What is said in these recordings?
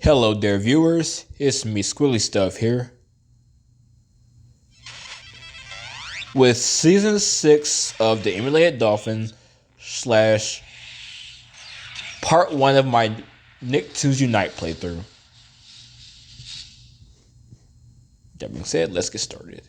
Hello there, viewers. It's me, Squilly Stuff here, with season 6 of the Emulated Dolphin slash part 1 of my Nicktoons Unite playthrough. That being said, let's get started.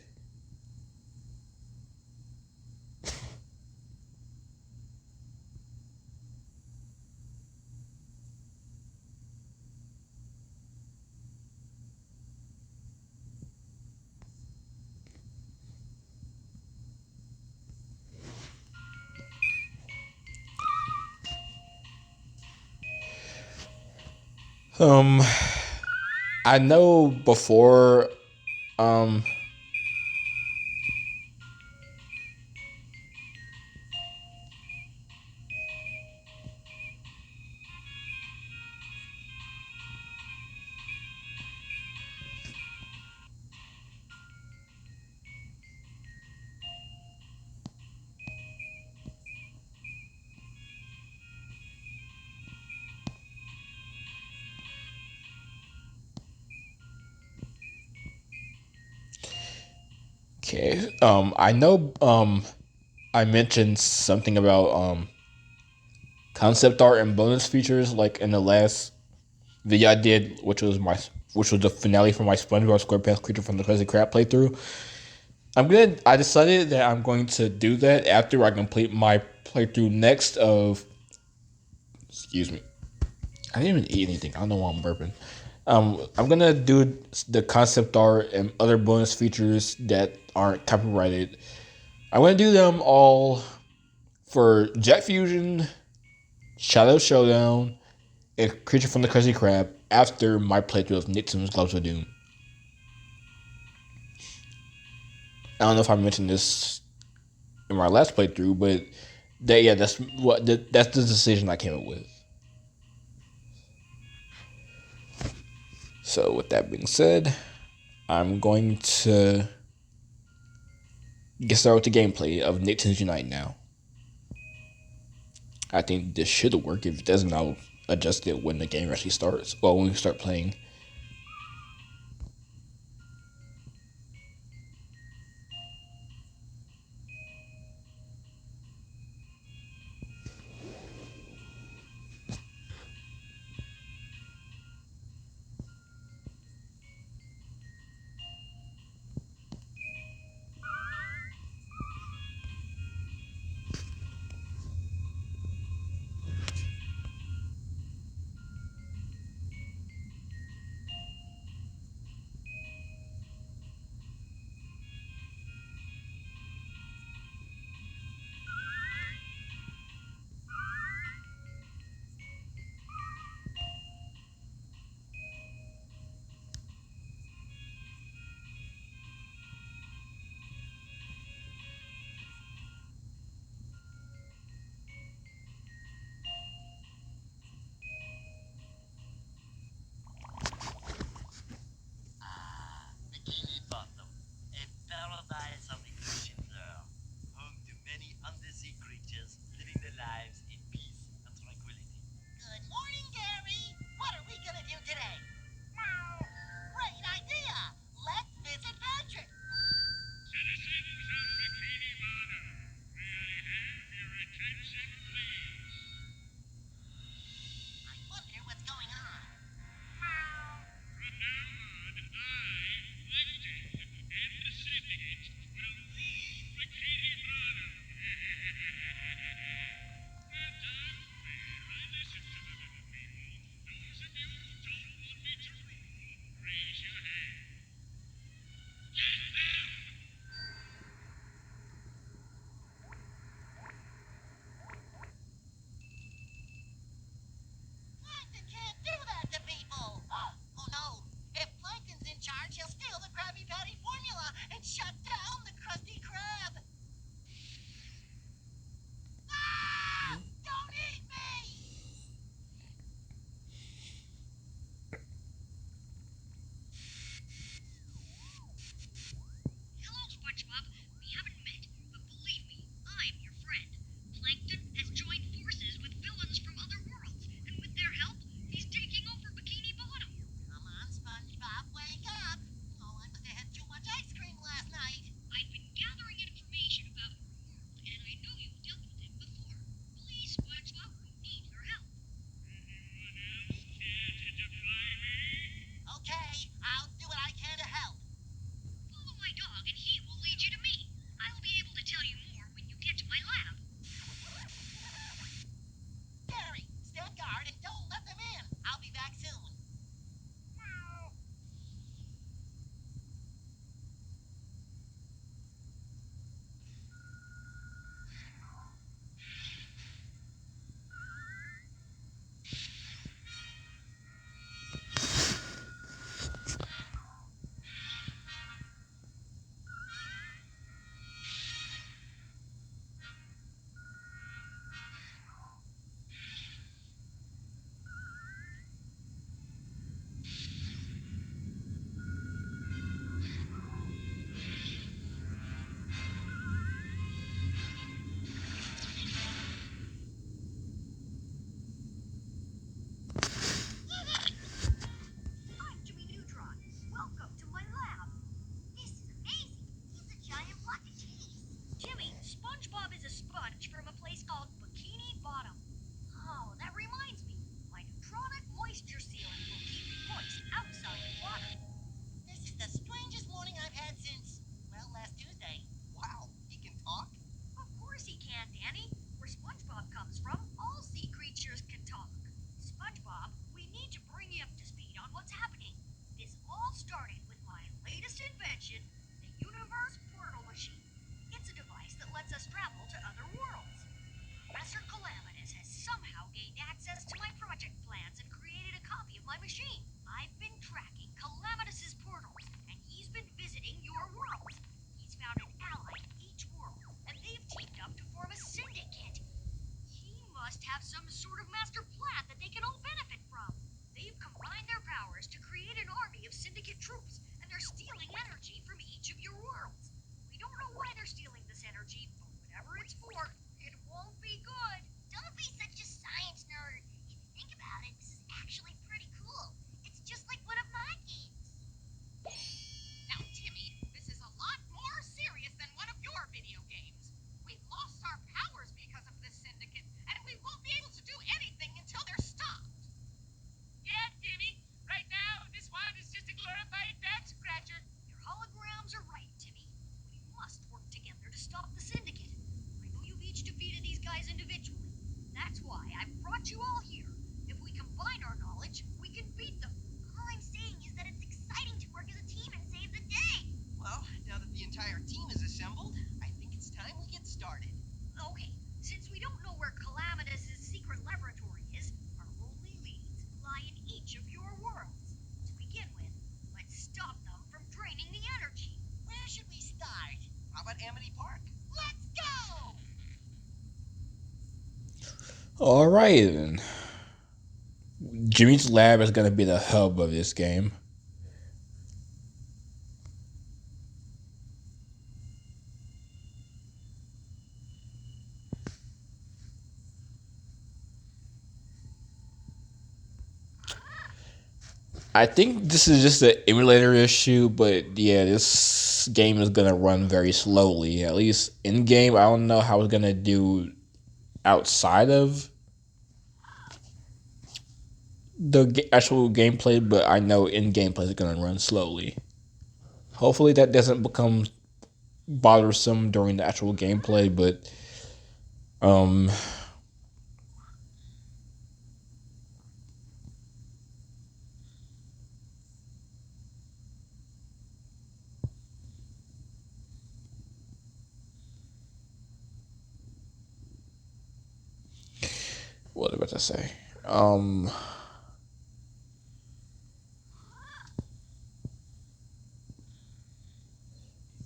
Um, I know before, um, I know, I mentioned something about, concept art and bonus features, like in the last video I did, which was the finale for my SpongeBob SquarePants Creature from the Crazy Crab playthrough. I decided that I'm going to do that after I complete my playthrough next of. Excuse me. I didn't even eat anything. I don't know why I'm burping. I'm gonna do the concept art and other bonus features that aren't copyrighted. I'm gonna do them all for Jet Fusion, Shadow Showdown, and Creature from the Crazy Crab after my playthrough of Nicktoons Go To Jail. I don't know if I mentioned this in my last playthrough, but that's the decision I came up with. So with that being said, I'm going to get started with the gameplay of Nicktoons Unite now. I think this should work. If it doesn't, I'll adjust it when the game actually starts. Well, when we start playing. Bikini Bottom, a paradise of inclusion there, home to many undersea creatures living their lives in peace and tranquility. Good morning, Gary. What are we gonna do today? Meow. Great idea. Let's visit Patrick. Citizens of Bikini Bottom, may I have your attention, please? I wonder what's going on. Meow. From now on, I, Plankton, and the syndicate will rule Bikini Bottom. And I'm fair. I listen to the little people. Those of you who don't want me to rule, raise your hand. Get them! Plankton can't do that to people! Oh no! If Plankton's in charge, he'll steal the Krabby Patty formula and shut down the Krusty Krab! Ah! Don't eat me! Hello, SpongeBob. We haven't met, but believe me, I'm your friend. Plankton has joined forces with villains from other worlds, and with their help, he's taking over Bikini Bottom. Amity Park. Let's go! All right, then. Jimmy's lab is going to be the hub of this game. I think this is just an emulator issue, but yeah, this game is gonna run very slowly. At least in game, I don't know how it's gonna do outside of the actual gameplay, but I know in gameplay it's gonna run slowly. Hopefully, that doesn't become bothersome during the actual gameplay, but um, what was I about to say? Um,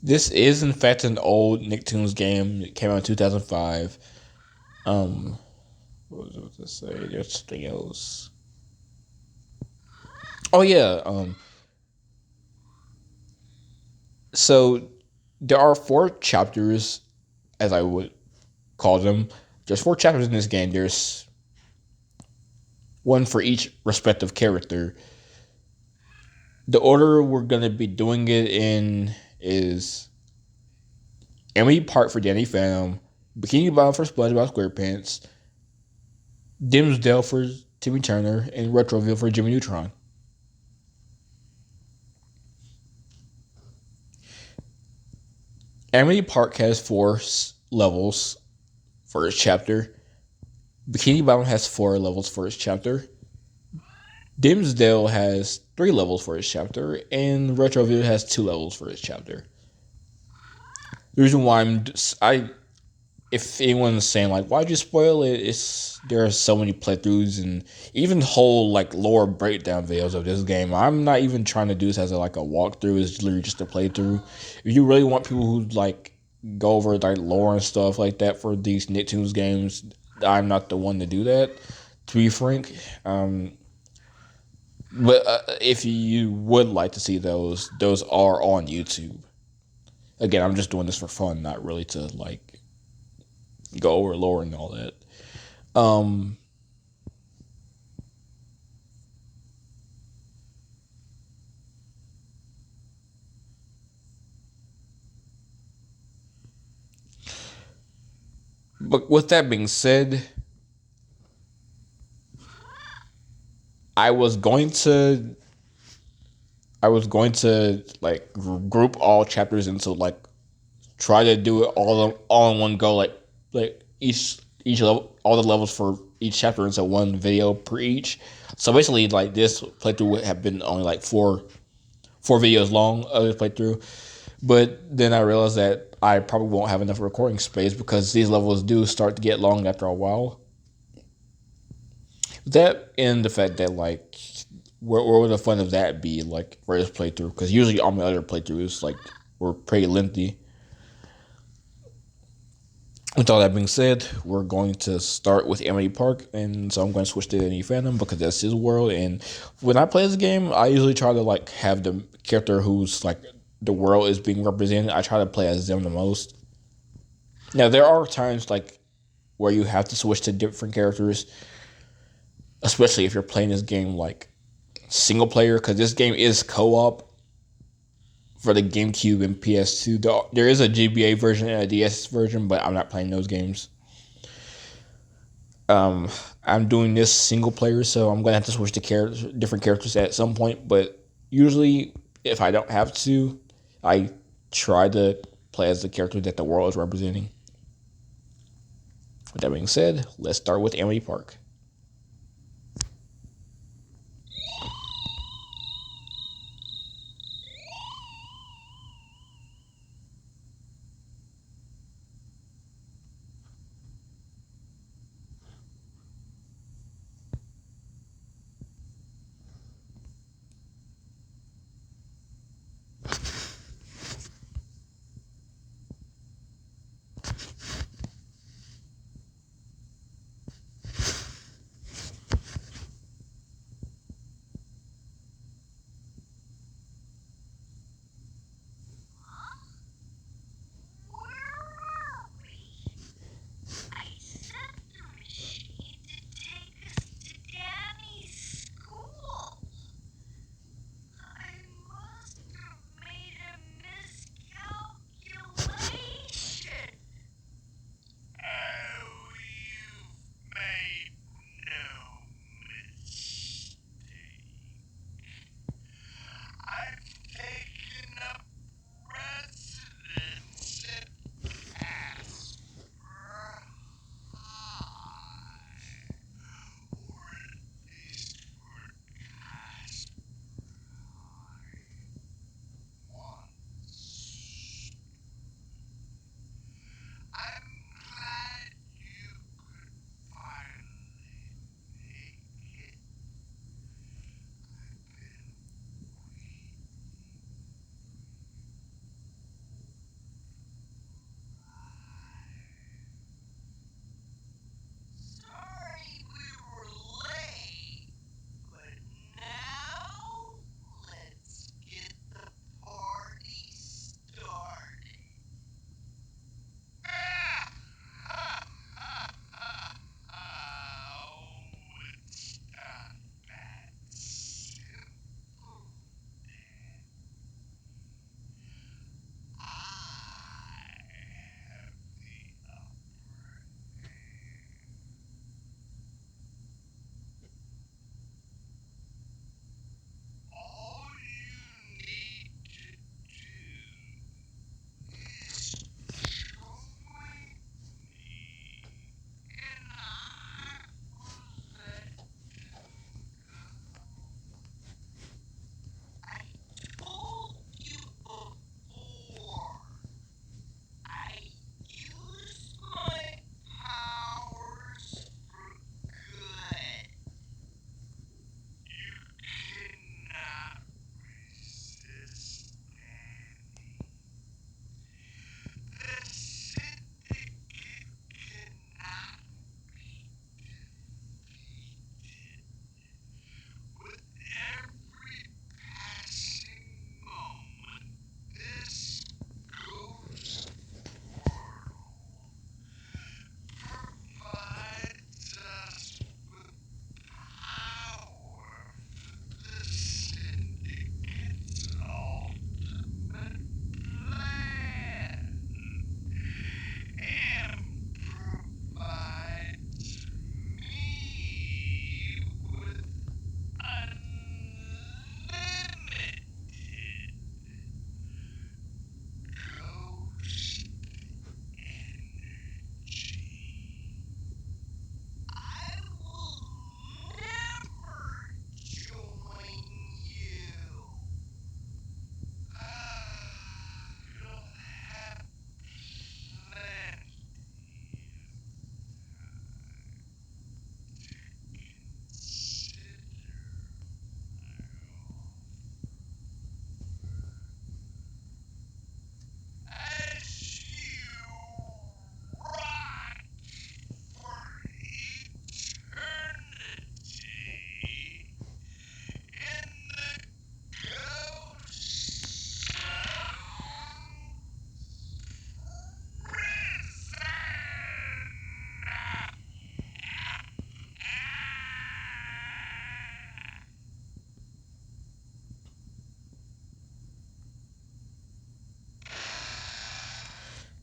this is in fact an old Nicktoons game. It came out in 2005. Um, what was I about to say? There's something else. Oh yeah. So there are four chapters, as I would call them. There's four chapters in this game. There's one for each respective character. The order we're gonna be doing it in is Emily Park for Danny Phantom, Bikini Bottom for SpongeBob SquarePants, Dimsdale for Timmy Turner, and Retroville for Jimmy Neutron. Emily Park has four levels for its chapter. Bikini Bottom has four levels for its chapter. Dimsdale has three levels for its chapter, and Retroville has two levels for its chapter. The reason why if anyone's saying like, why'd you spoil it? It's there are so many playthroughs and even whole like lore breakdown videos of this game. I'm not even trying to do this as like a walkthrough. It's literally just a playthrough. If you really want people who like go over like lore and stuff like that for these Nicktoons games, I'm not the one to do that. To be frank, but if you would like to see those are on YouTube. Again, I'm just doing this for fun, not really to like go over lore and all that. Um, but with that being said, I was going to I was going to like group all chapters into like try to do it all in one go, like each level, all the levels for each chapter into one video per each. So basically, like this playthrough would have been only like four videos long of this playthrough. But then I realized that I probably won't have enough recording space because these levels do start to get long after a while. That and the fact that like where would the fun of that be like for this playthrough? Because usually all my other playthroughs like were pretty lengthy. With all that being said, we're going to start with Amity Park, and so I'm going to switch to Danny Phantom because that's his world. And when I play this game, I usually try to like have the character who's like the world is being represented. I try to play as them the most. Now there are times like where you have to switch to different characters, especially if you're playing this game like single player, because this game is co-op for the GameCube and PS2. There is a GBA version and a DS version, but I'm not playing those games. Um, I'm doing this single player, so I'm gonna have to switch to different characters at some point. But usually, if I don't have to, I try to play as the character that the world is representing. With that being said, let's start with Amity Park.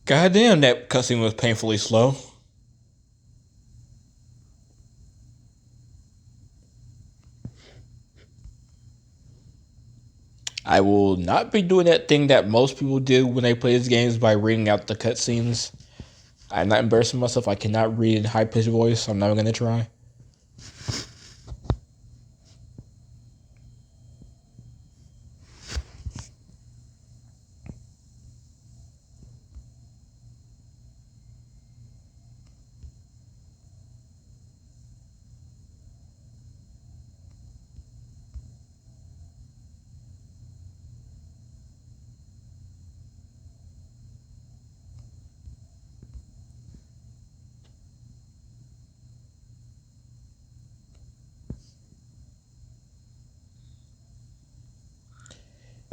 Goddamn, that cutscene was painfully slow. I will not be doing that thing that most people do when they play these games by reading out the cutscenes. I'm not embarrassing myself. I cannot read in high pitched voice. I'm not going to try.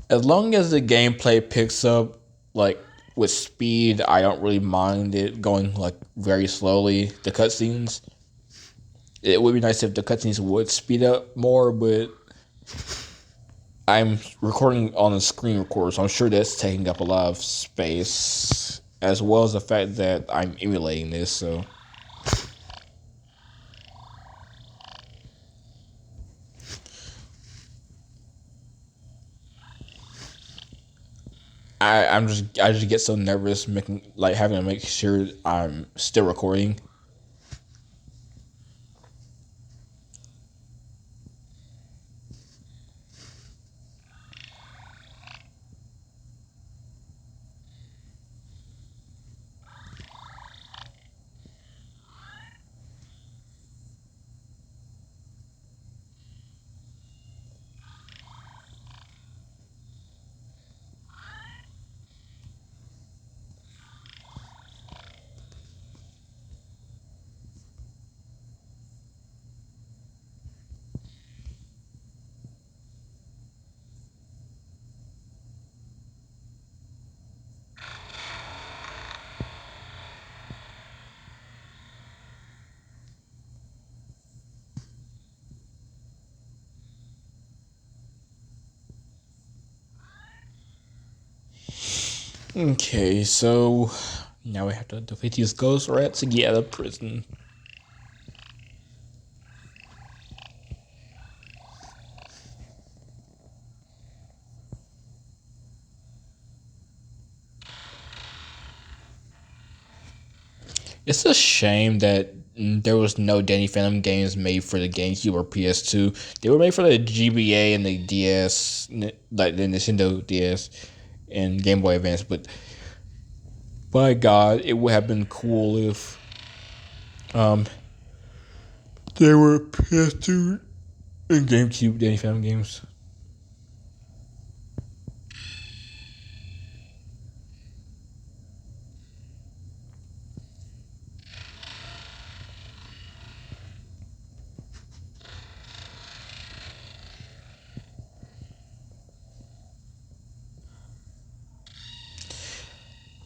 As long as the gameplay picks up like with speed, I don't really mind it going like very slowly. The cutscenes, it would be nice if the cutscenes would speed up more, but I'm recording on a screen recorder, so I'm sure that's taking up a lot of space, as well as the fact that I'm emulating this. So I just get so nervous making like having to make sure I'm still recording. Okay, so now we have to defeat these ghost rats to get out of prison. It's a shame that there was no Danny Phantom games made for the GameCube or PS2. They were made for the GBA and the DS, like the Nintendo DS and Game Boy Advance. But by God, it would have been cool if um they were PS2 and GameCube Danny Phantom games.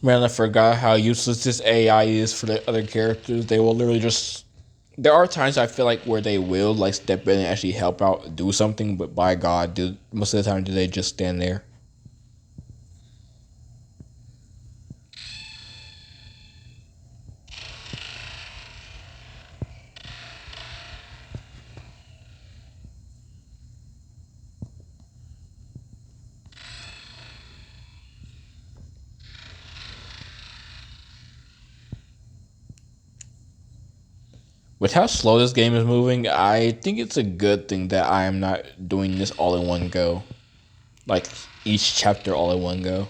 Man, I forgot how useless this AI is for the other characters. They will literally just. There are times I feel like where they will like step in and actually help out, do something, but by God, dude, most of the time do they just stand there? With how slow this game is moving, I think it's a good thing that I am not doing this all in one go. Like each chapter all in one go.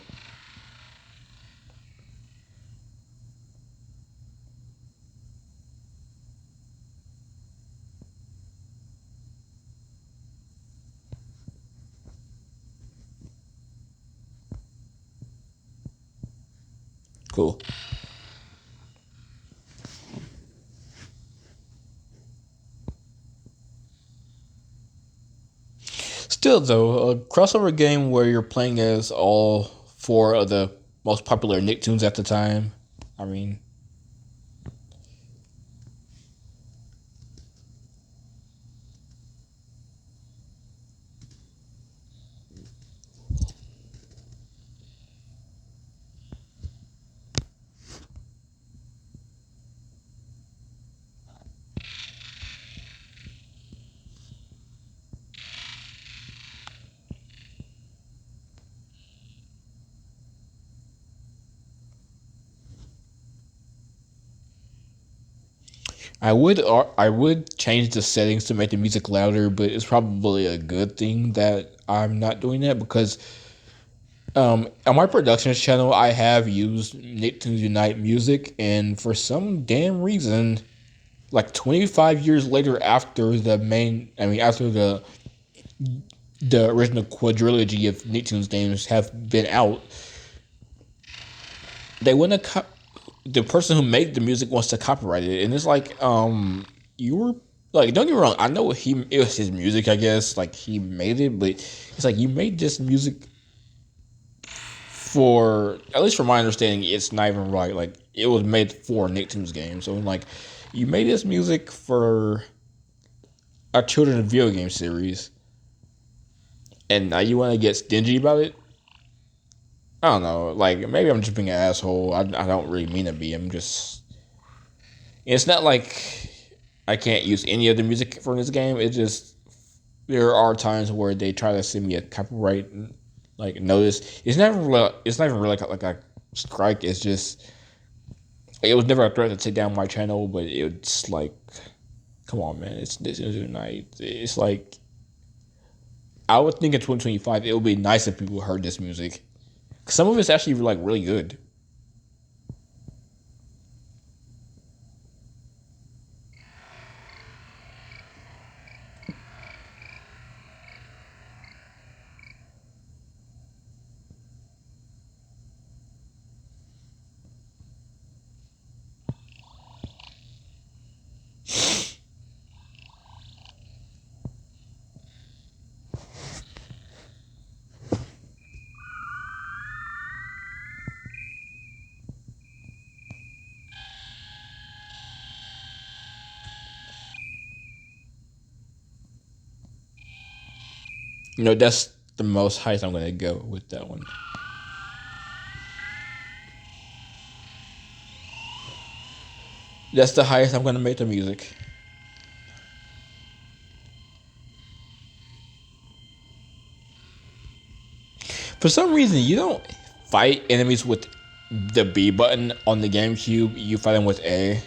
Cool. Still though, a crossover game where you're playing as all four of the most popular Nicktoons at the time. I mean, I would change the settings to make the music louder, but it's probably a good thing that I'm not doing that because on my productions channel I have used Nicktoons Unite music, and for some damn reason, like 25 years later after after the original quadrilogy of Nicktoons games have been out, they want to the person who made the music wants to copyright it, and it's like, you were like, don't get me wrong, I know it was his music, I guess, like he made it, but it's like you made this music for, at least from my understanding, it's not even right. Like it was made for a Nicktoons game, so like you made this music for a children's video game series, and now you want to get stingy about it. I don't know. Like maybe I'm just being an asshole. I don't really mean to be. I'm just. It's not like I can't use any of the music from this game. It just, there are times where they try to send me a copyright like notice. It's not even really like a strike. It's just, it was never a threat to take down my channel, but it's like, come on, man. It's this is night. It's like, I would think in 2025 it would be nice if people heard this music. Some of it's actually like really good. That's the most height I'm gonna go with that one. That's the highest I'm gonna make the music. For some reason, you don't fight enemies with the B button on the GameCube. You fight them with A.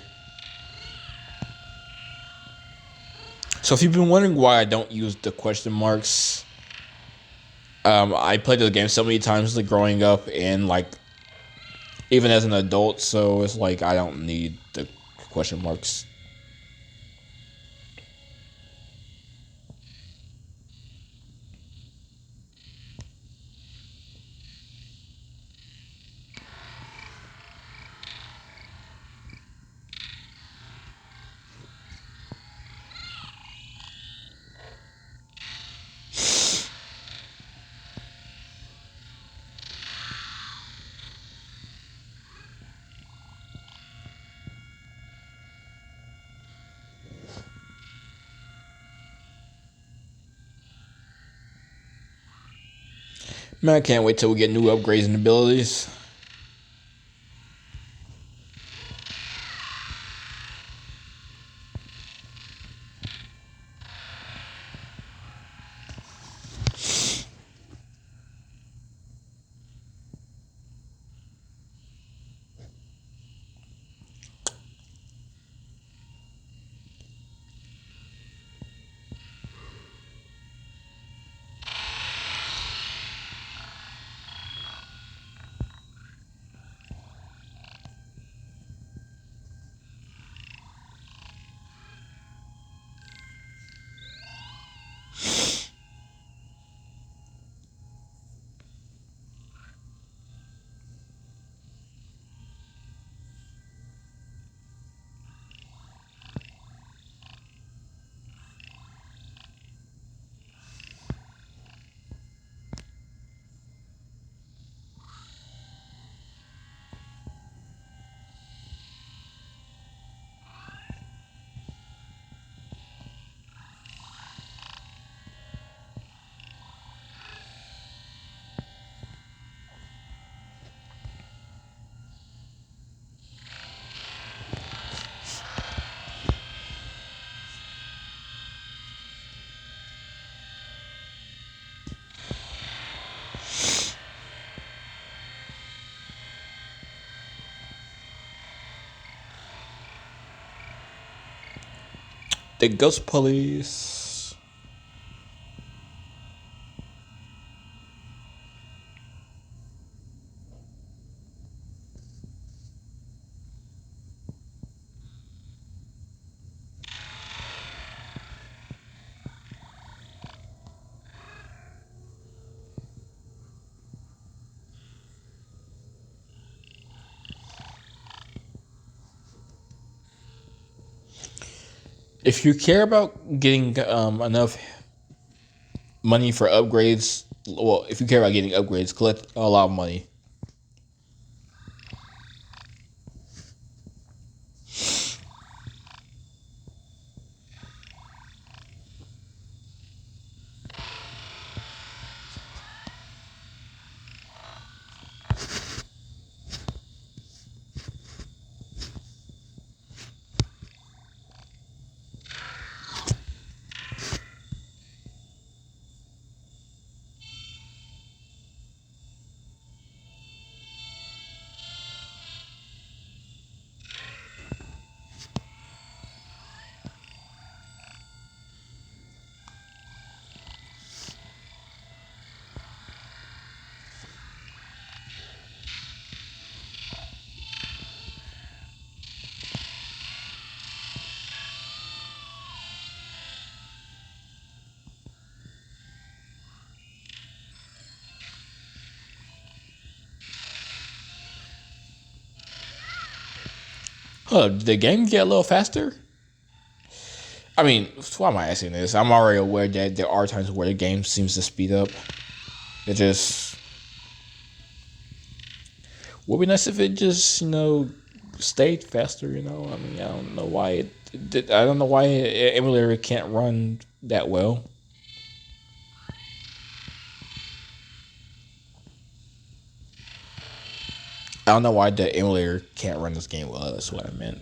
So if you've been wondering why I don't use the question marks, I played the game so many times like growing up and like even as an adult. So it's like I don't need the question marks. Man, I can't wait till we get new upgrades and abilities. The Ghost Police. If you care about getting enough money for upgrades, well, if you care about getting upgrades, collect a lot of money. Did the game get a little faster? I mean, why am I asking this? I'm already aware that there are times where the game seems to speed up. It just would be nice if it just, stayed faster. I mean, I don't know why I don't know why emulator can't run that well. I don't know why the emulator can't run this game well. That's what I meant.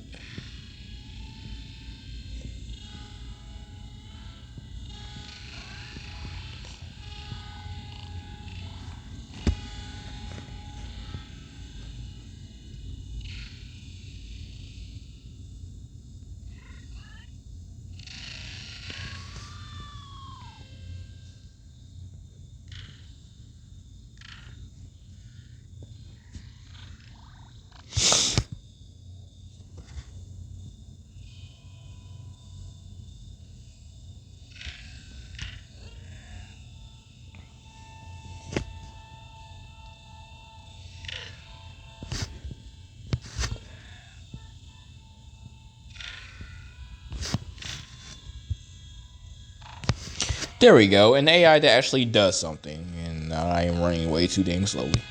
There we go. An AI that actually does something, and I am running way too dang slowly.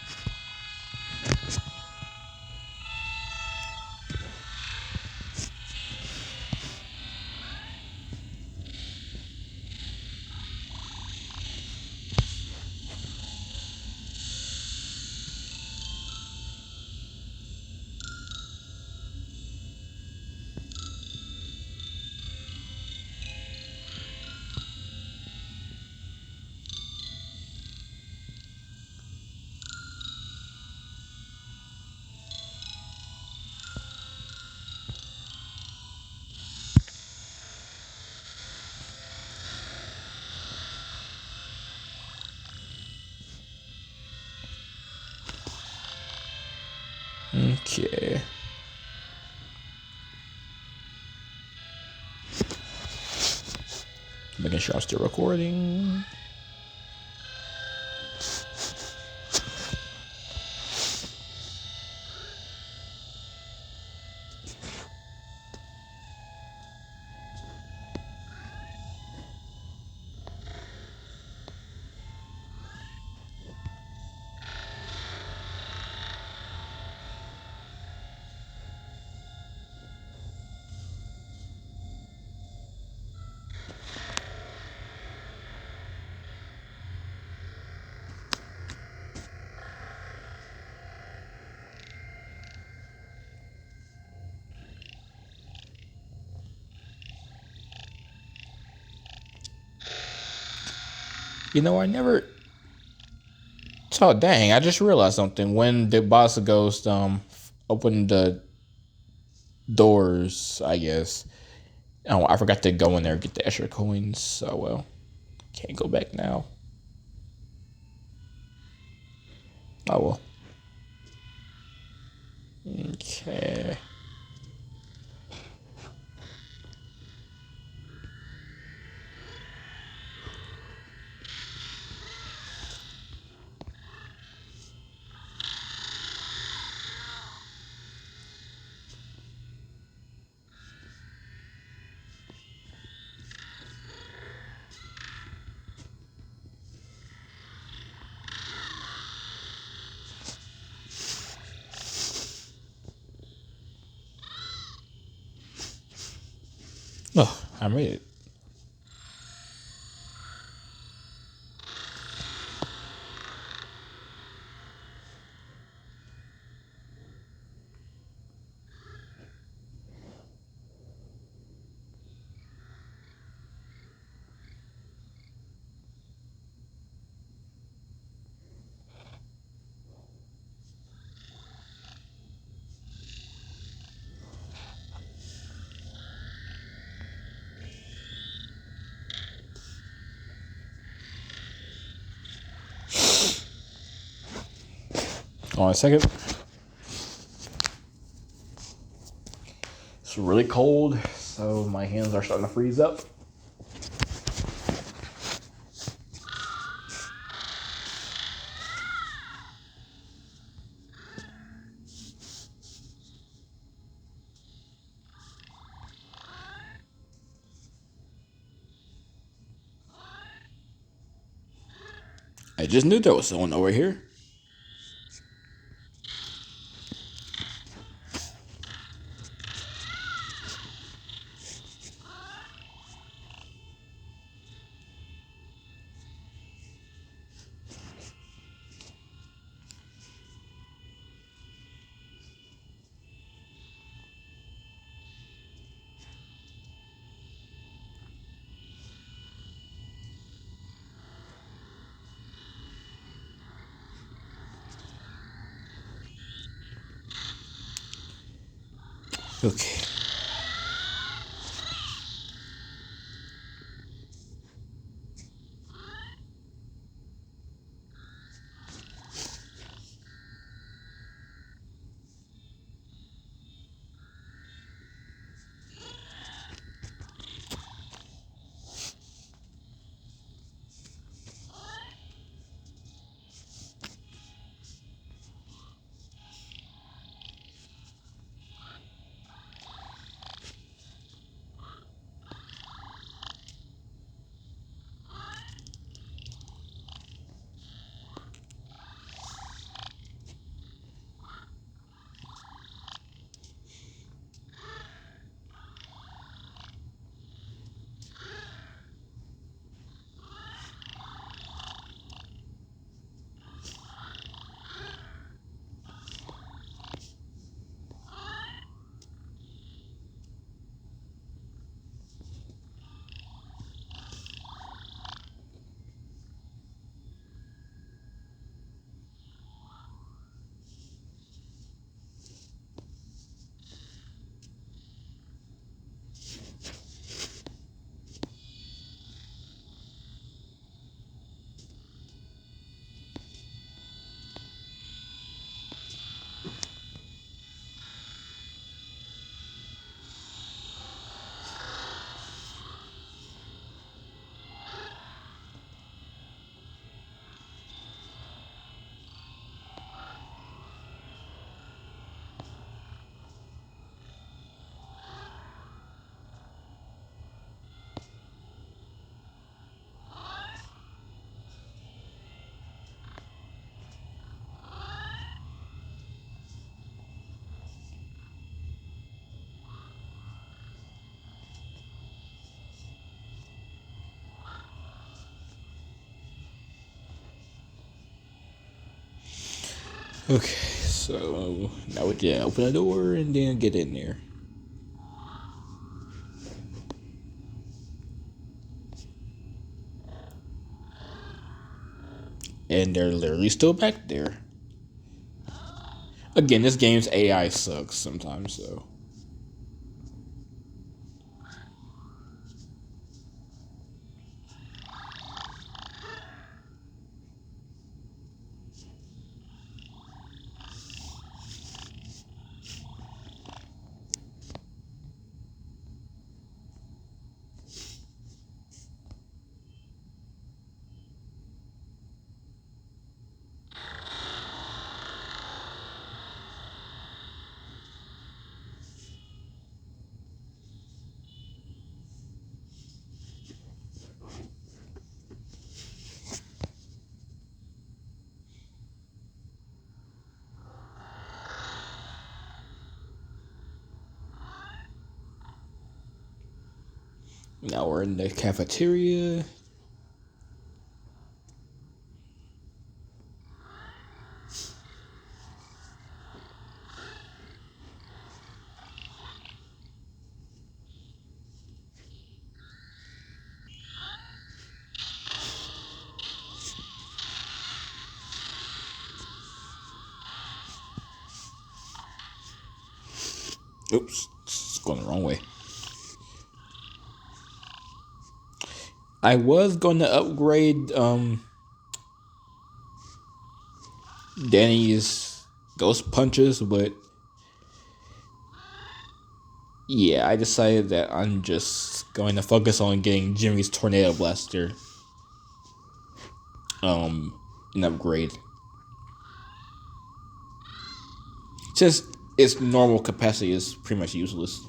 Okay. Making sure I'm still recording. I never. Oh dang! I just realized something. When the boss ghost opened the doors, I guess Oh, I forgot to go in there and get the extra coins. So well, can't go back now. Oh well. Okay. Oh, I made it. Hold on a second. It's really cold, so my hands are starting to freeze up. I just knew there was someone over here. Okay. Okay, so now we can open the door and then get in there. And they're literally still back there. Again, this game's AI sucks sometimes, so. Now we're in the cafeteria. Oops, it's going the wrong way. I was going to upgrade Danny's ghost punches, but yeah, I decided that I'm just going to focus on getting Jimmy's tornado blaster an upgrade. Just its normal capacity is pretty much useless.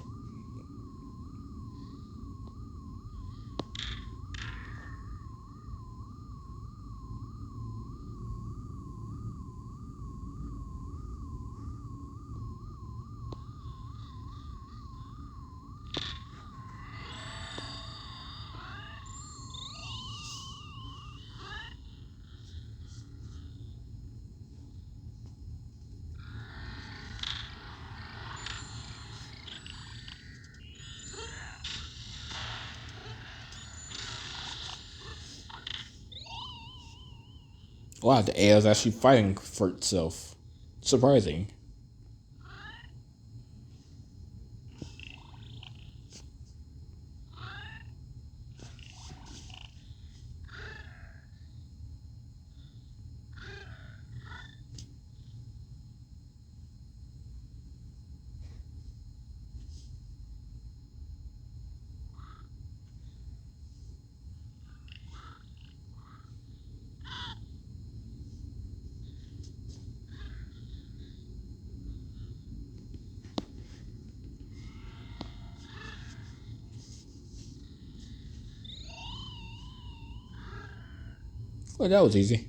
Wow, the AI is actually fighting for itself. Surprising. Well, that was easy.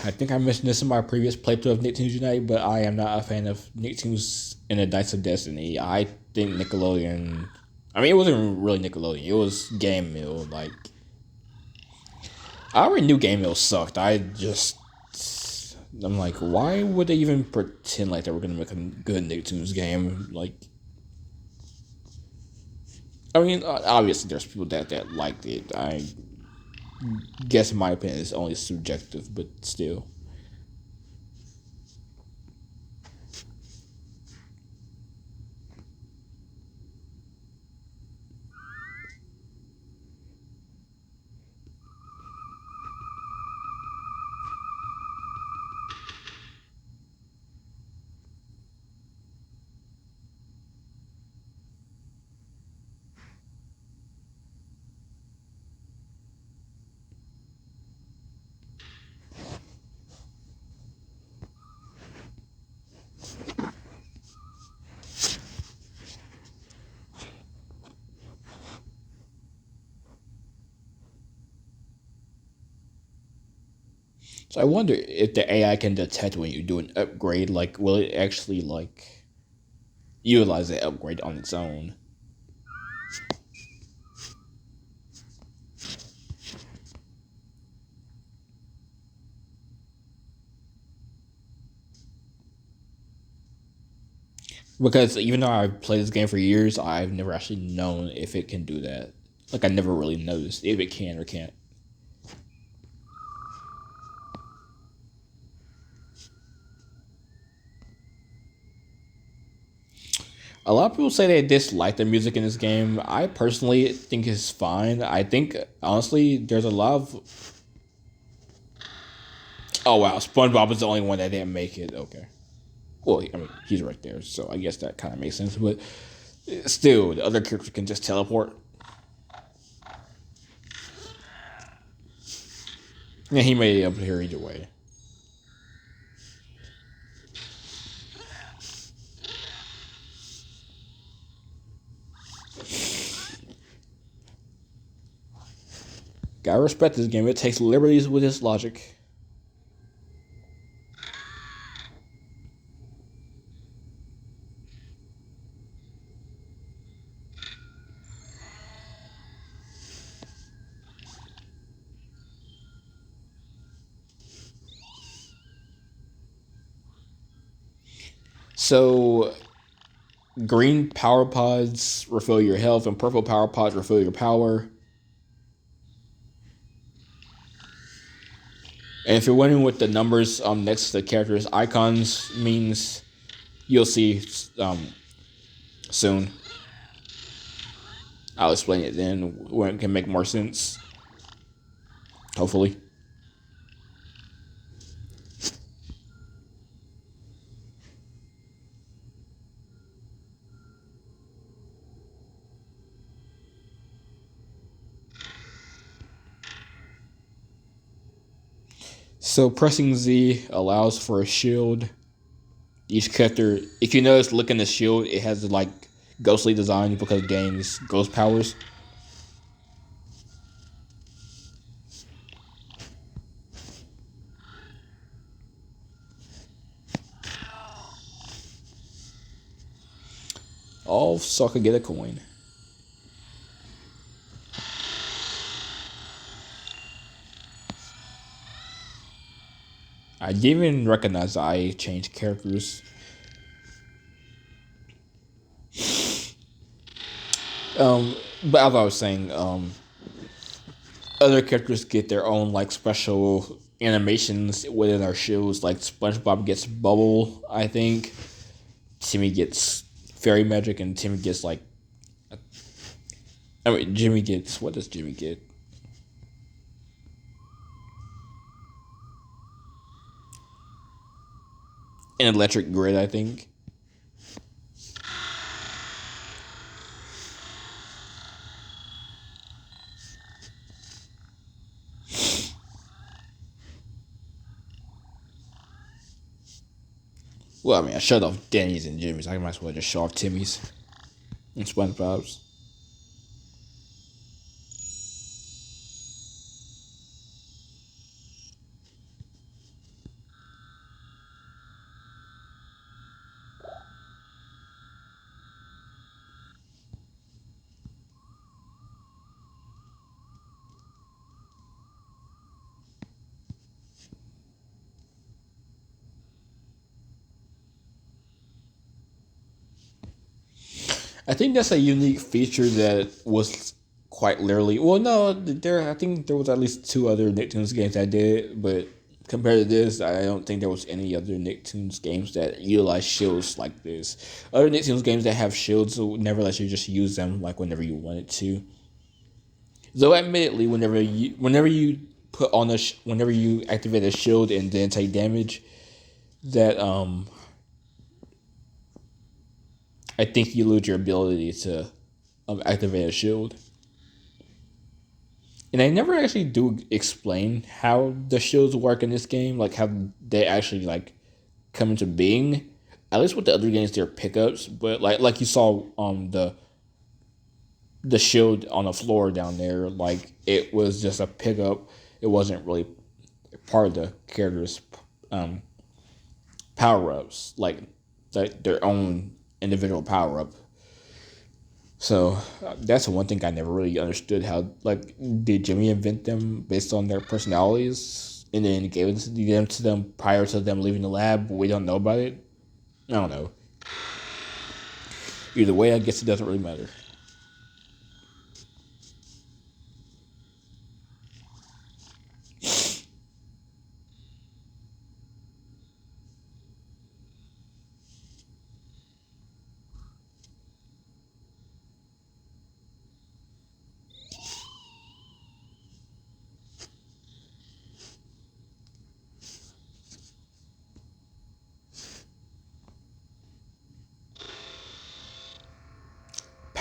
I think I mentioned this in my previous playthrough of Nicktoons Unite, but I am not a fan of Nicktoons and the Dice of Destiny. I think Nickelodeon. I mean, it wasn't really Nickelodeon. It was Game Mill. Like, I already knew Game Mill sucked. I'm like, why would they even pretend like they were gonna make a good Nicktoons game? Like, I mean, obviously there's people that liked it. I guess in my opinion it's only subjective, but still. So I wonder if the AI can detect when you do an upgrade. Like, will it actually like utilize that upgrade on its own? Because even though I've played this game for years, I've never actually known if it can do that. Like, I never really noticed if it can or can't. A lot of people say they dislike the music in this game. I personally think it's fine. I think honestly, there's a lot of. Oh wow, SpongeBob is the only one that didn't make it. Okay. Well, I mean, he's right there, so I guess that kind of makes sense. But Still, the other characters can just teleport. Yeah, he made it up here either way. Gotta respect this game. It takes liberties with its logic. So, green power pods refill your health, and purple power pods refill your power. And if you're wondering what the numbers next to the characters' icons means, you'll see soon. I'll explain it then when it can make more sense. Hopefully. So pressing Z allows for a shield. Each character, if you notice, look in the shield, it has like ghostly design because it gains ghost powers. All sucker get a coin. I didn't even recognize I changed characters. But as I was saying, other characters get their own like special animations within our shows. Like SpongeBob gets bubble, I think. Timmy gets fairy magic, and Timmy gets like. I mean, Jimmy gets, what does Jimmy get? An electric grid, I think. Well, I mean, I shut off Danny's and Jimmy's. I might as well just shut off Timmy's and SpongeBob's. I think that's a unique feature that was quite literally. Well, no, there. I think there was at least two other Nicktoons games that did it, but compared to this, I don't think there was any other Nicktoons games that utilize shields like this. Other Nicktoons games that have shields would never let you just use them like whenever you wanted to. Though, admittedly, whenever you put on whenever you activate a shield and then take damage, that I think you lose your ability to activate a shield. And they never actually do explain how the shields work in this game, like how they actually like come into being. At least with the other games, they're pickups, but like you saw the shield on the floor down there, like it was just a pickup. It wasn't really part of the character's um, power ups, like their own individual power up. So that's the one thing I never really understood. How like did Jimmy invent them based on their personalities, and then gave it to them prior to them leaving the lab? But we don't know about it. I don't know. Either way, I guess it doesn't really matter.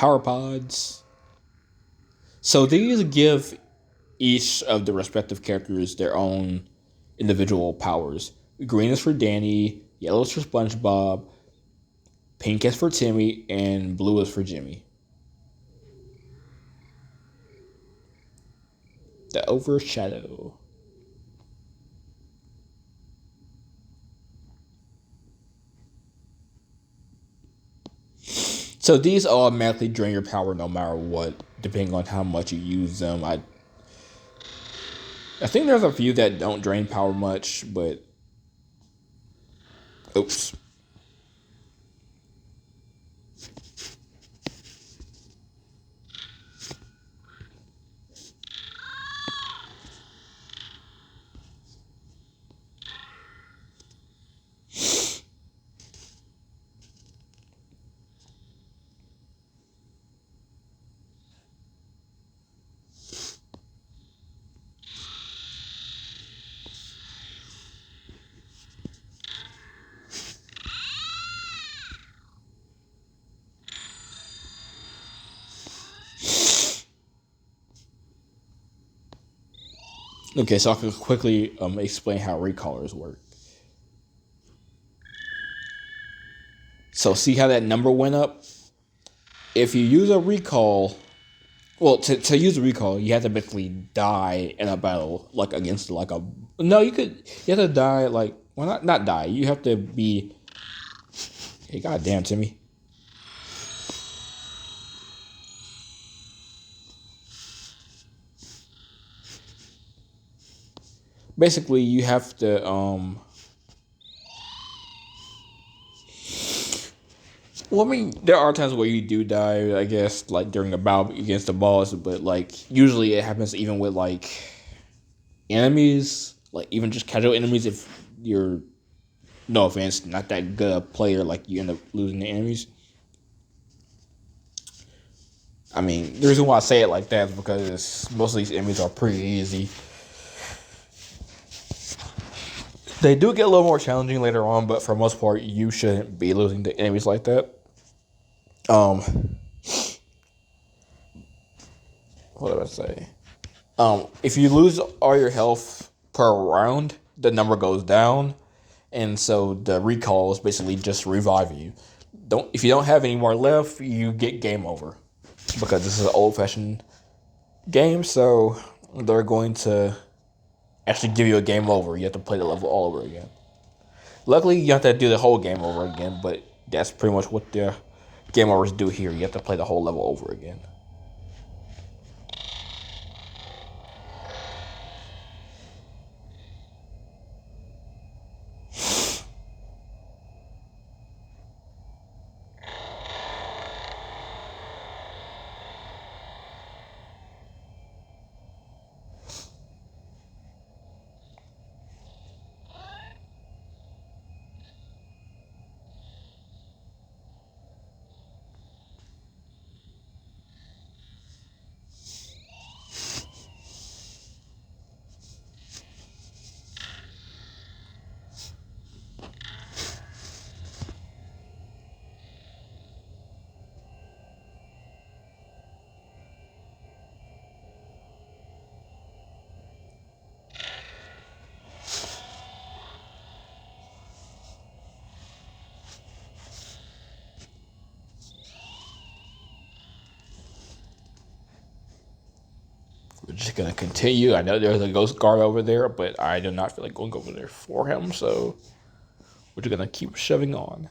power pods. So these give each of the respective characters their own individual powers. Green is for Danny, yellow is for SpongeBob, pink is for Timmy, and blue is for Jimmy. The Overshadow. So these automatically drain your power no matter what, depending on how much you use them. I think there's a few that don't drain power much, but oops. Okay, so I can quickly explain how recallers work. So see how that number went up? If you use a recall, well, to use a recall, you have to basically die in a battle, like against like a. No, you have to die like well, not die. You have to be. Hey, goddamn, Timmy. Basically, you have to Well, I mean, there are times where you do die, I guess, like during a battle against the boss, but like usually it happens even with like enemies, like even just casual enemies. If you're, no offense, not that good a player, like you end up losing the enemies. I mean, the reason why I say it like that is because most of these enemies are pretty easy. They do get a little more challenging later on, but for the most part, you shouldn't be losing to enemies like that. Um, what did I say? If you lose all your health per round, the number goes down, and so the recalls basically just revive you. If you don't have any more left, you get game over because this is an old-fashioned game. So they're going to actually give you a game over. You have to play the level all over again. Luckily, you have to do the whole game over again, but that's pretty much what the game overs do here. You have to play the whole level over again. We're just gonna continue. I know there's a ghost guard over there, but I do not feel like going over there for him, so we're just gonna keep shoving on.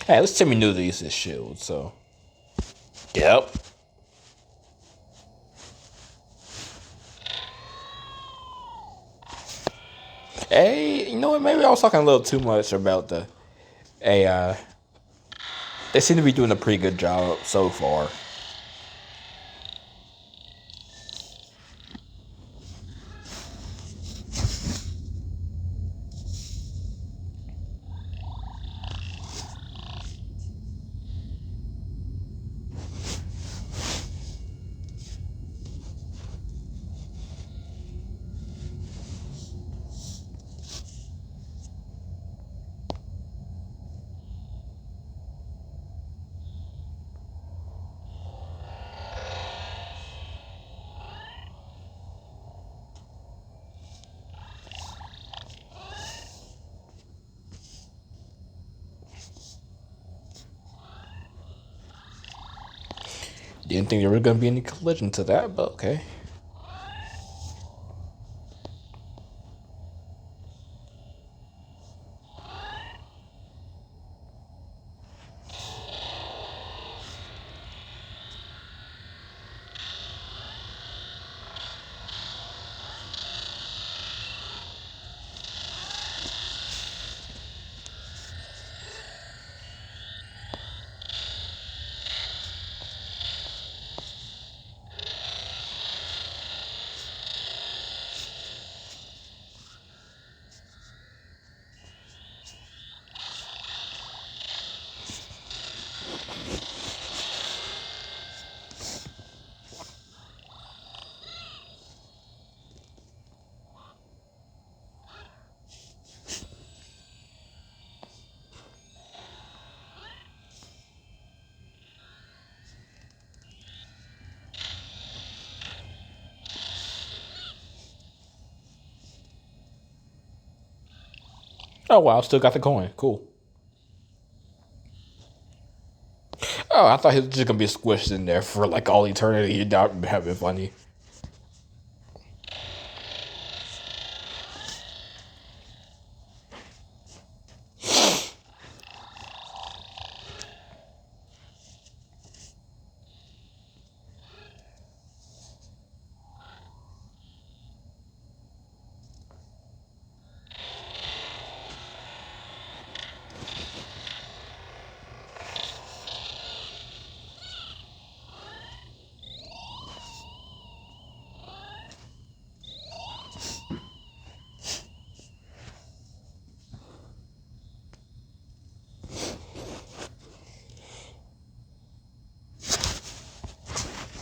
Hey, let's Timmy knew to use his shield, so. Yep. Hey, you know what? Maybe I was talking a little too much about the AI. They seem to be doing a pretty good job so far. Didn't think there was gonna be any collision to that, but okay. Oh wow, still got the coin. Cool. Oh, I thought he was just gonna be squished in there for like all eternity. That would have been funny.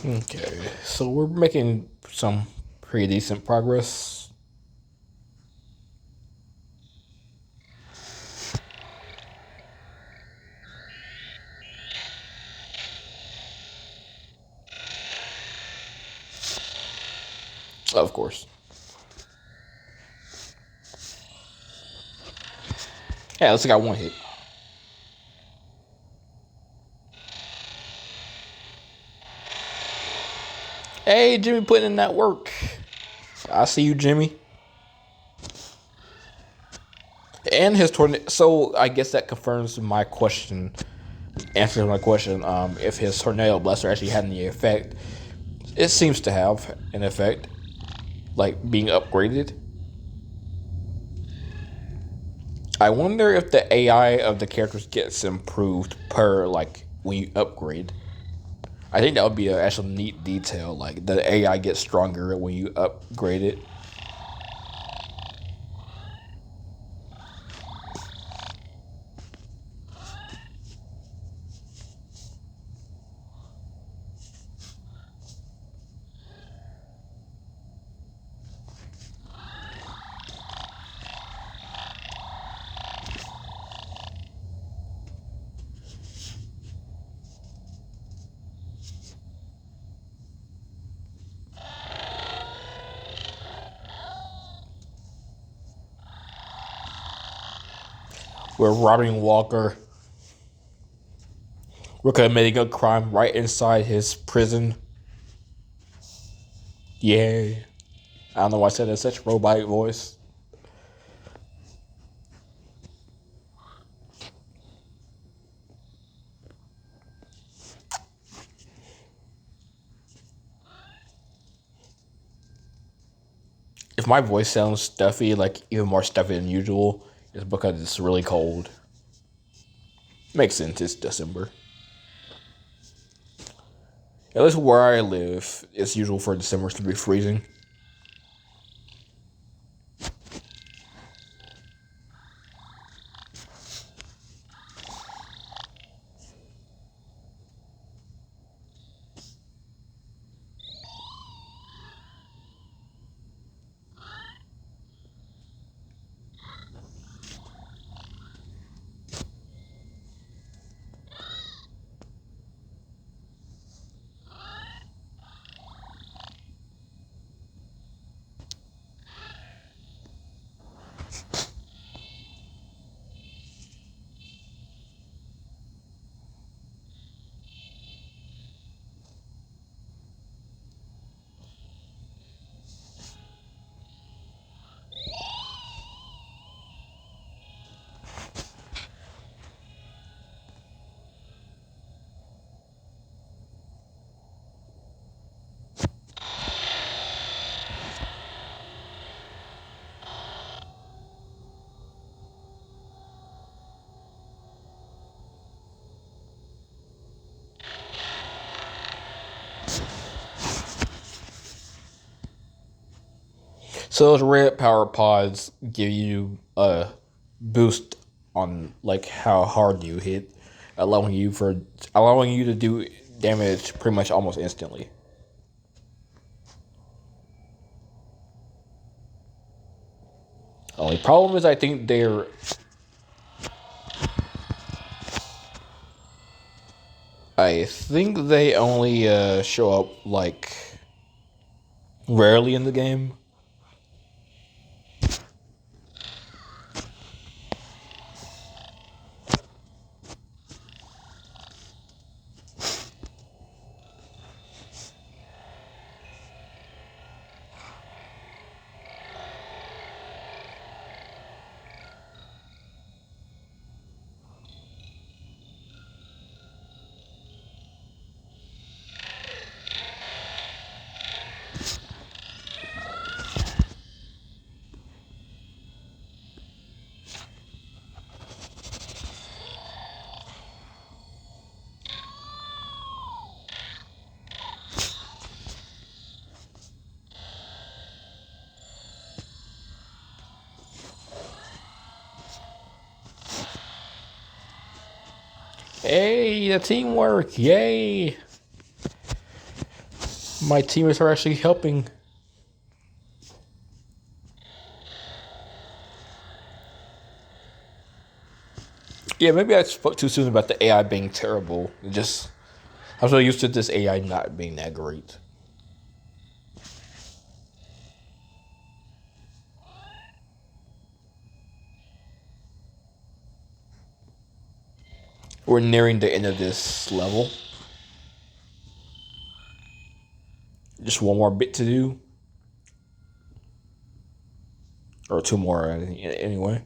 Okay, so we're making some pretty decent progress. Of course. Yeah, let's got one hit. Hey, Jimmy putting in that work. I see you, Jimmy. And his tornado. So I guess that confirms my question. Answers my question. If his tornado blaster actually had any effect, it seems to have an effect, like being upgraded. I wonder if the AI of the characters gets improved per like when you upgrade. I think that would be an actual neat detail. Like the AI gets stronger when you upgrade it. We're robbing Walker. We're committing a crime right inside his prison. Yay. I don't know why I said that in such a robotic voice. If my voice sounds stuffy, like even more stuffy than usual, it's because it's really cold. Makes sense, it's December. At least where I live, it's usual for December to be freezing. So those red power pods give you a boost on like how hard you hit, allowing you to do damage pretty much almost instantly. Only problem is I think they only show up like rarely in the game. Hey, the teamwork! Yay! My teammates are actually helping. Yeah, maybe I spoke too soon about the AI being terrible. I'm so used to this AI not being that great. We're nearing the end of this level. Just one more bit to do. Or two more, anyway.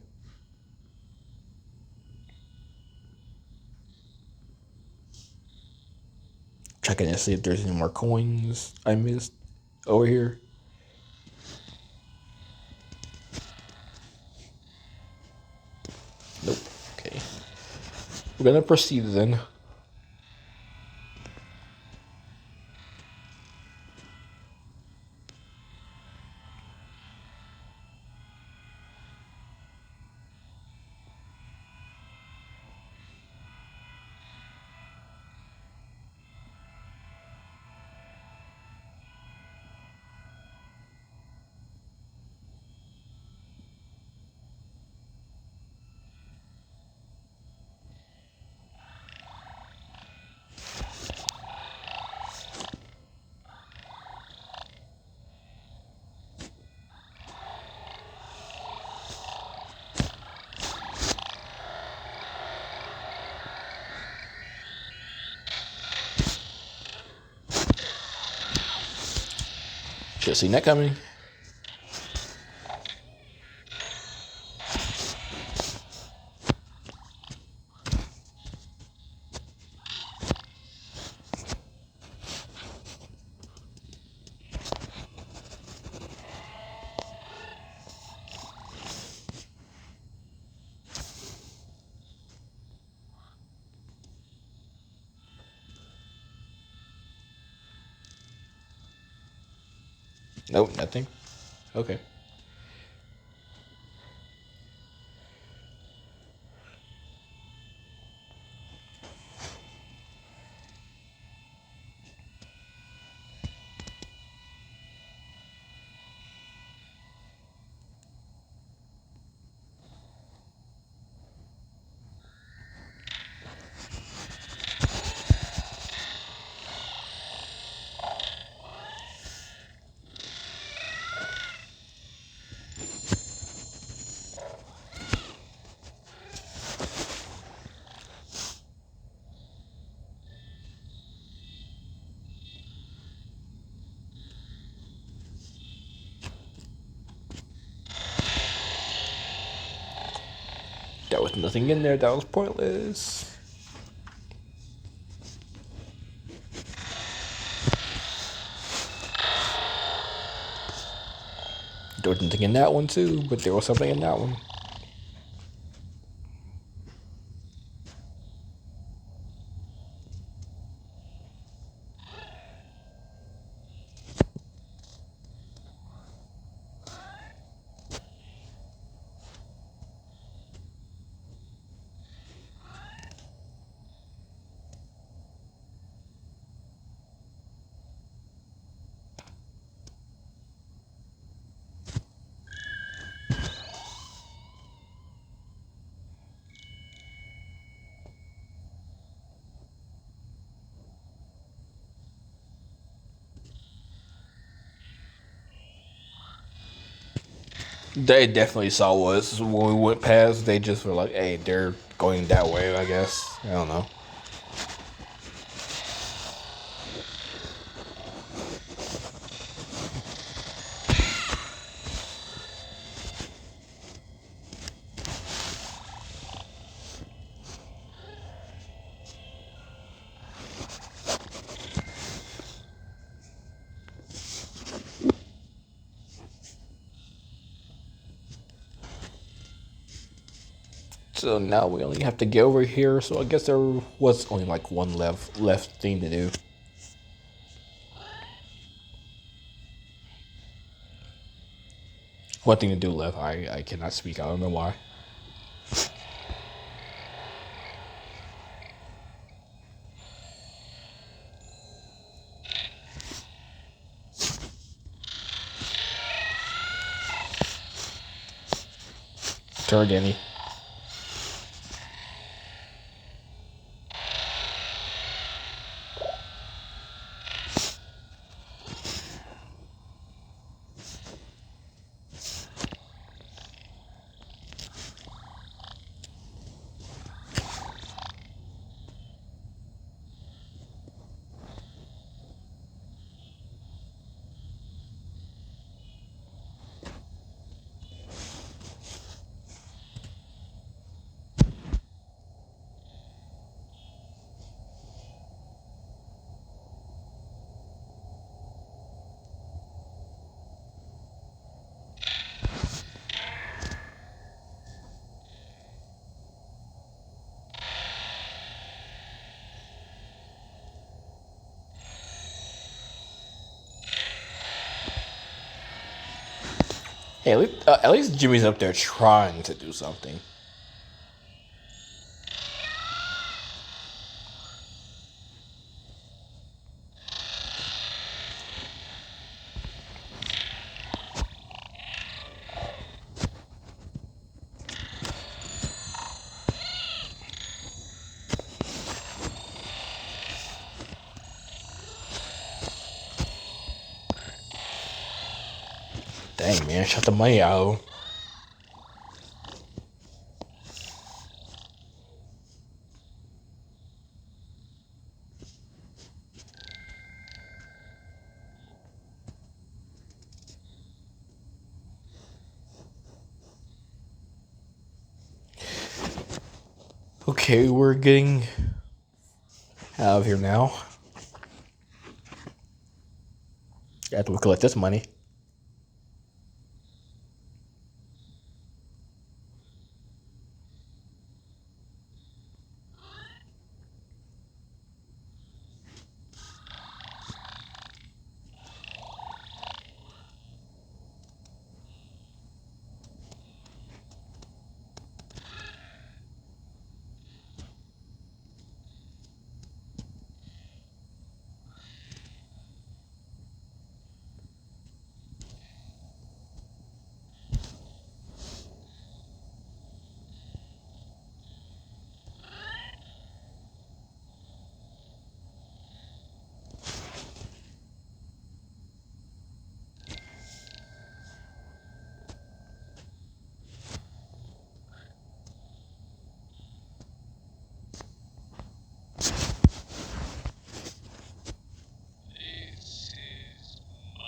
Checking to see if there's any more coins I missed over here. Nope. Okay. We're gonna proceed then. Should have seen that coming. Nope, nothing. Okay. There was nothing in there. That was pointless. There was nothing in that one too, but there was something in that one. They definitely saw us when we went past. They just were like, "Hey, they're going that way." I guess I don't know. So now we only have to get over here. So I guess there was only like one left thing to do. One thing to do left. I cannot speak. I don't know why. Turn Danny. Hey, at least Jimmy's up there trying to do something. Dang, man, shut the money out. Okay, we're getting out of here now. After we collect this money. This is my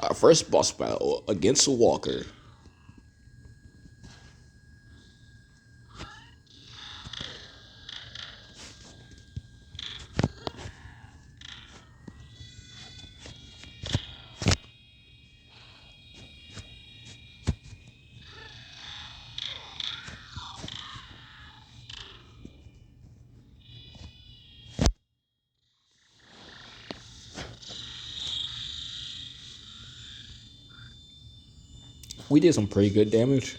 Our first boss battle against Walker. We did some pretty good damage.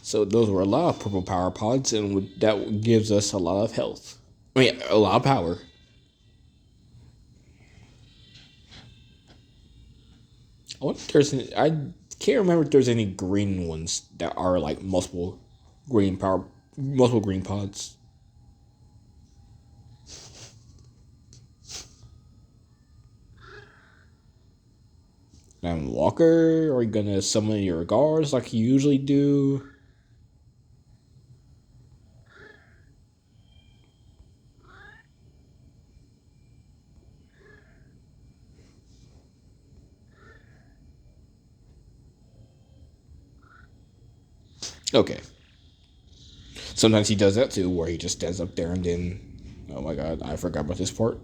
So those were a lot of purple power pods, and that gives us a lot of health. I mean, a lot of power. I wonder if there's any, I can't remember if there's any green ones that are like multiple green pods. And Walker, are you gonna summon your guards like you usually do? Okay. Sometimes he does that too, where he just stands up there and then, oh my god, I forgot about this part.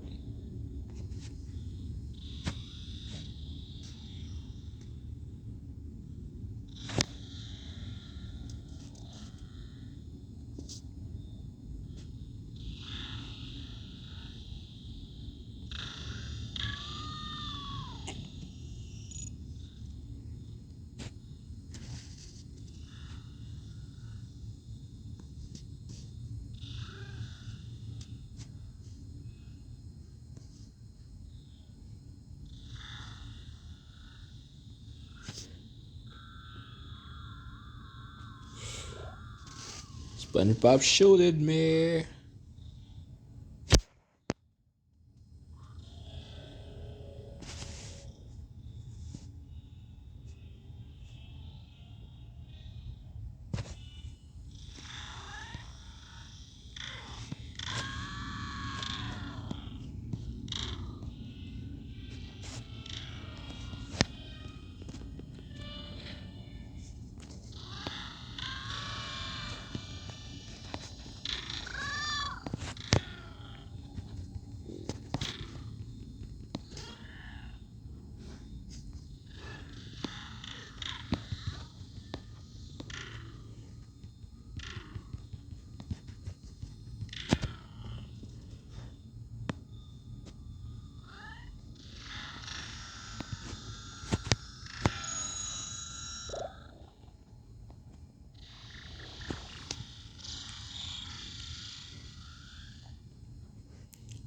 SpongeBob shielded me.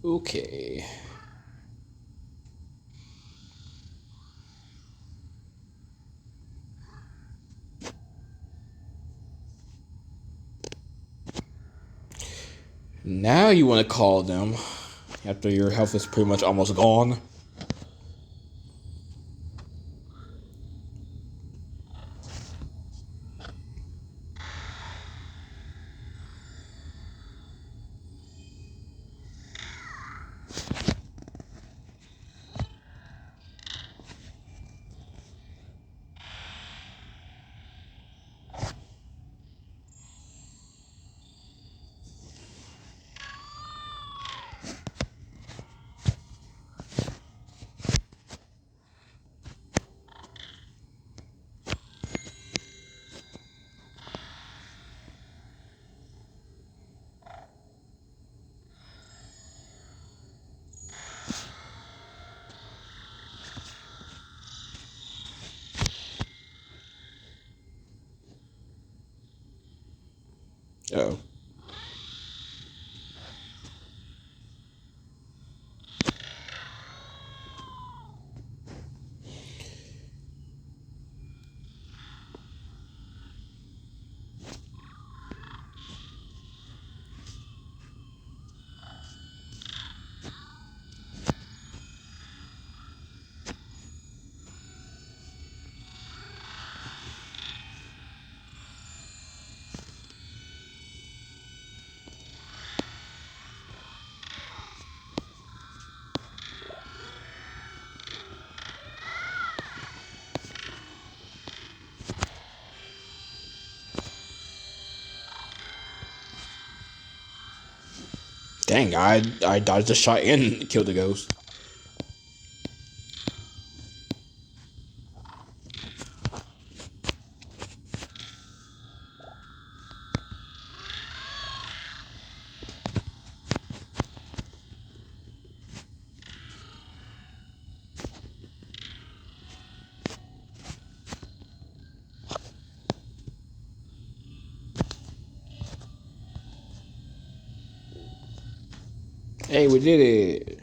Okay. Now you want to call them after your health is pretty much almost gone. Oh. Dang, I dodged a shot and killed the ghost. Hey, we did it.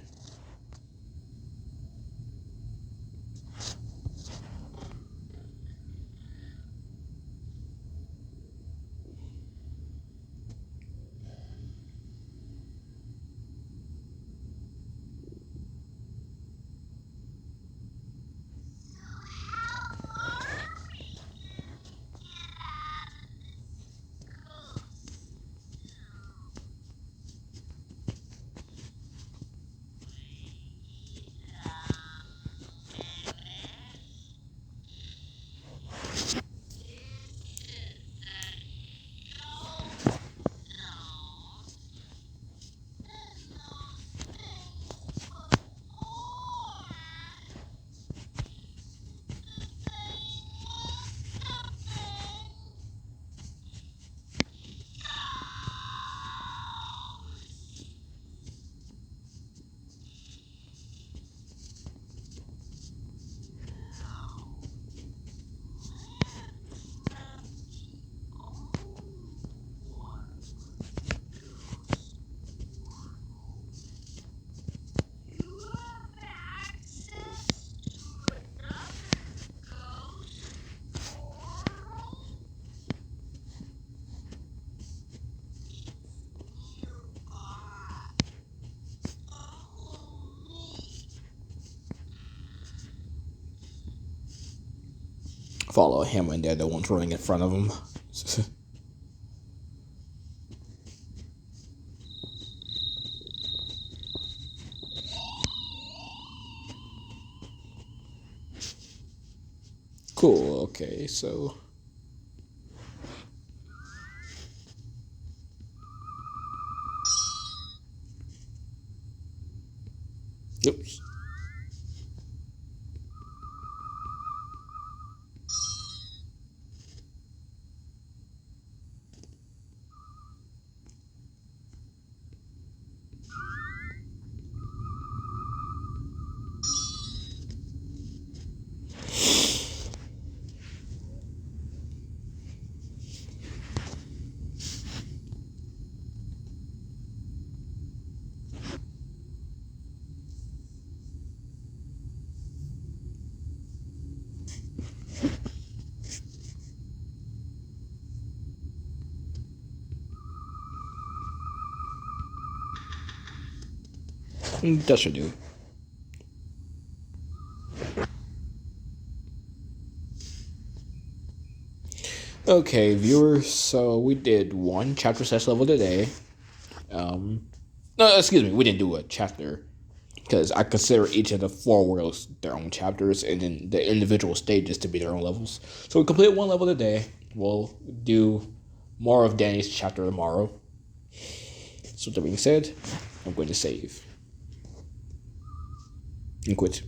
Follow him and they're the ones running in front of him. Cool, okay, so. Oops. That should do. Okay, viewers, so we did one chapter slash level today. No, excuse me, we didn't do a chapter because I consider each of the four worlds their own chapters and then the individual stages to be their own levels. So we completed one level today. We'll do more of Danny's chapter tomorrow. So that being said, I'm going to save and quit.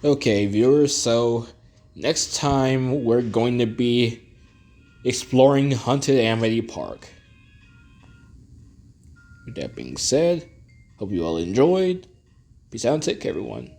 Okay, viewers, so next time we're going to be exploring Haunted Amity Park. With that being said, hope you all enjoyed. Peace out and take care, everyone.